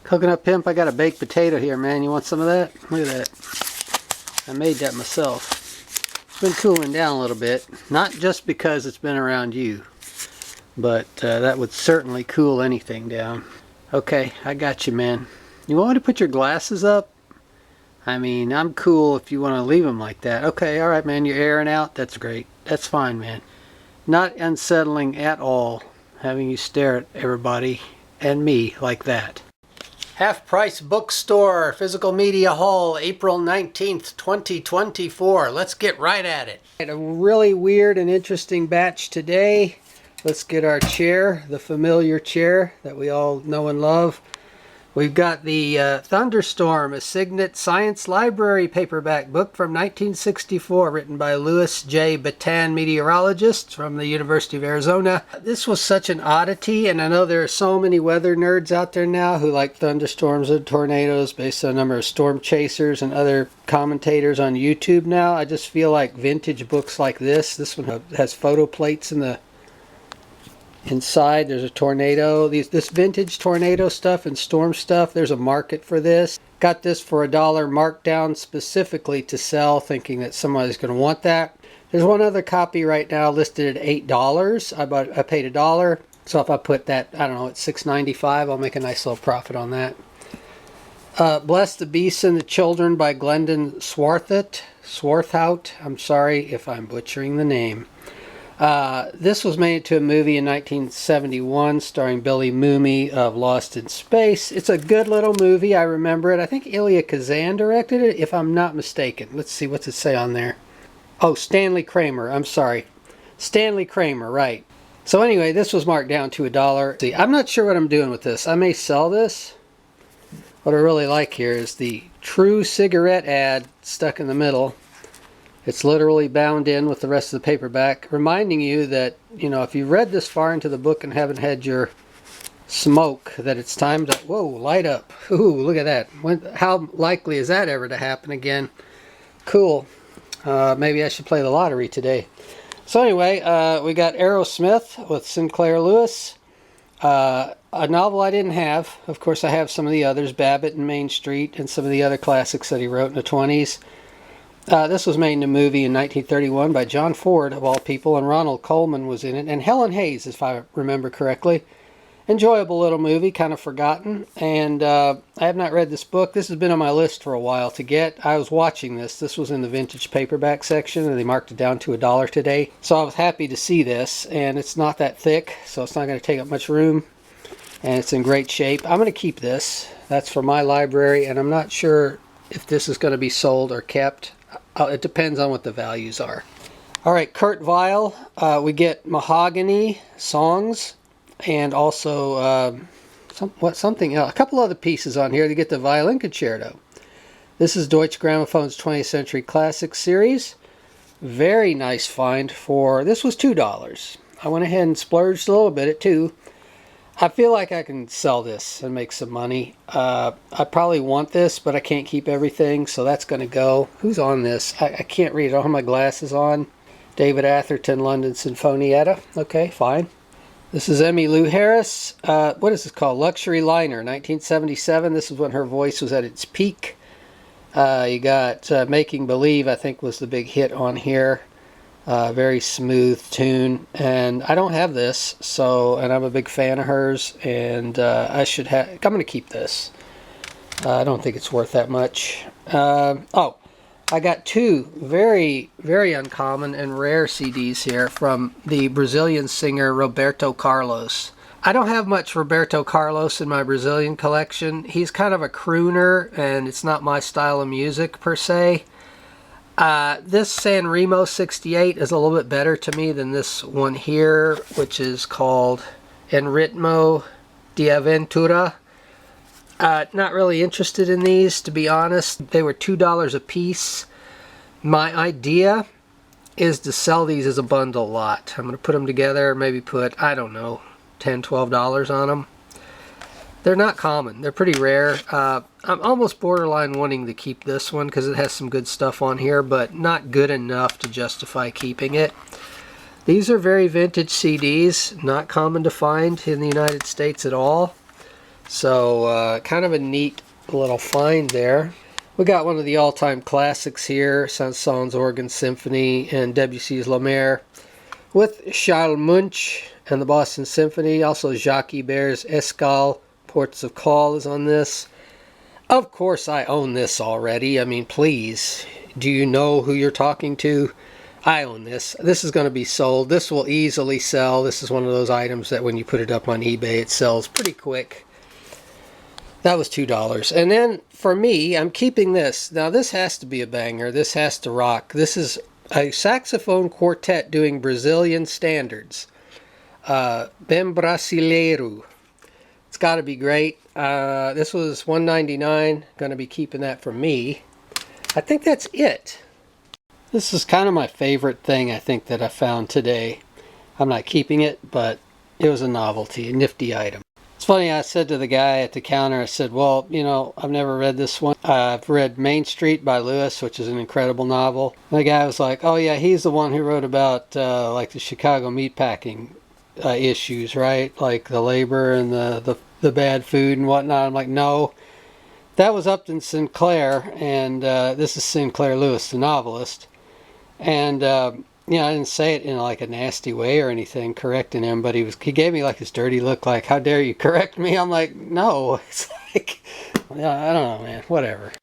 Coconut Pimp, I got a baked potato here, man. You want some of that? Look at that. I made that myself. It's been cooling down a little bit. Not just because it's been around you, but that would certainly cool anything down. Okay, I got you, man. You want me to put your glasses up? I mean, I'm cool if you want to leave them like that. Okay, alright, man. You're airing out? That's great. That's fine, man. Not unsettling at all having you stare at everybody and me like that. Half Price Bookstore, Physical Media Hall, April 19th, 2024. Let's get right at it. A really weird and interesting batch today. Let's get our chair, the familiar chair that we all know and love. We've got the Thunderstorm, a Signet Science Library paperback book from 1964, written by Louis J. Bataan, meteorologist from the University of Arizona. This was such an oddity, and I know there are so many weather nerds out there now who like thunderstorms and tornadoes based on a number of storm chasers and other commentators on YouTube now. I just feel like vintage books like this one has photo plates in the inside. There's a tornado. This vintage tornado stuff and storm stuff, there's a market for this. Got this for $1 marked down specifically to sell, thinking that somebody's going to want that. There's one other copy right now listed at $8. I paid $1. So if I put that, I don't know, at $6.95, I'll make a nice little profit on that. Bless the Beasts and the Children by Glendon Swarthout. I'm sorry if I'm butchering the name. This was made into a movie in 1971 starring Billy Mooney of Lost in Space. It's a good little movie. I remember it. I think Elia Kazan directed it, if I'm not mistaken. Let's see, what's it say on there? Oh, Stanley Kramer. I'm sorry. Stanley Kramer, right. So anyway, this was marked down to $1. See, I'm not sure what I'm doing with this. I may sell this. What I really like here is the True Cigarette ad stuck in the middle. It's literally bound in with the rest of the paperback, reminding you that, you know, if you've read this far into the book and haven't had your smoke, that it's time to, whoa, light up. Ooh, look at that. How likely is that ever to happen again? Cool. Maybe I should play the lottery today. So anyway, we got Aerosmith with Sinclair Lewis. A novel I didn't have. Of course, I have some of the others, Babbitt and Main Street, and some of the other classics that he wrote in the 20s. This was made in a movie in 1931 by John Ford, of all people, and Ronald Colman was in it, and Helen Hayes, if I remember correctly. Enjoyable little movie, kind of forgotten, and I have not read this book. This has been on my list for a while to get. I was watching this. This was in the vintage paperback section, and they marked it down to $1 today. So I was happy to see this, and it's not that thick, so it's not going to take up much room, and it's in great shape. I'm going to keep this. That's for my library, and I'm not sure if this is going to be sold or kept. It depends on what the values are. Alright, Kurt Weill. We get Mahogany songs and also something else. A couple other pieces on here to get the violin concerto. This is Deutsche Gramophone's 20th Century Classics series. Very nice find for, this was $2. I went ahead and splurged a little bit at $2. I feel like I can sell this and make some money. I probably want this, but I can't keep everything, so that's going to go. Who's on this? I can't read. I don't have my glasses on. David Atherton, London Sinfonietta. Okay, fine. This is Emmylou Harris. What is this called? Luxury Liner, 1977. This is when her voice was at its peak. You got Making Believe, I think, was the big hit on here. Very smooth tune, and I don't have this, so, and I'm a big fan of hers, and I'm going to keep this. I don't think it's worth that much. Oh, I got two very, very uncommon and rare CDs here from the Brazilian singer Roberto Carlos. I don't have much Roberto Carlos in my Brazilian collection. He's kind of a crooner, and it's not my style of music per se. This San Remo 68 is a little bit better to me than this one here, which is called En Ritmo de Aventura. Not really interested in these, to be honest. They were $2 a piece. My idea is to sell these as a bundle lot. I'm going to put them together, maybe put, I don't know, $10, $12 on them. They're not common. They're pretty rare. I'm almost borderline wanting to keep this one because it has some good stuff on here, but not good enough to justify keeping it. These are very vintage CDs, not common to find in the United States at all. So kind of a neat little find there. We got one of the all-time classics here, Saint-Saëns Organ Symphony and Debussy's La Mer, with Charles Munch and the Boston Symphony. Also Jacques Ibert's Escale, Ports of Call is on this. Of course I own this already. I mean, please, do you know who you're talking to? I own this. This is going to be sold. This will easily sell. This is one of those items that when you put it up on eBay, it sells pretty quick. That was $2. And then for me, I'm keeping this. Now this has to be a banger. This has to rock. This is a saxophone quartet doing Brazilian standards. Bem Brasileiro. It's got to be great. This was $1.99. Going to be keeping that for me. I think that's it. This is kind of my favorite thing I think that I found today. I'm not keeping it, but it was a novelty, a nifty item. It's funny, I said to the guy at the counter, I said, well, you know, I've never read this one. I've read Main Street by Lewis, which is an incredible novel. And the guy was like, oh yeah, he's the one who wrote about like the Chicago meatpacking issues, right? Like the labor and the bad food and whatnot. I'm like, no, that was Upton Sinclair, and this is Sinclair Lewis, the novelist. And you know, I didn't say it in like a nasty way or anything, correcting him, but he gave me like this dirty look, like, how dare you correct me? I'm like, no. It's like, yeah, I don't know, man, whatever.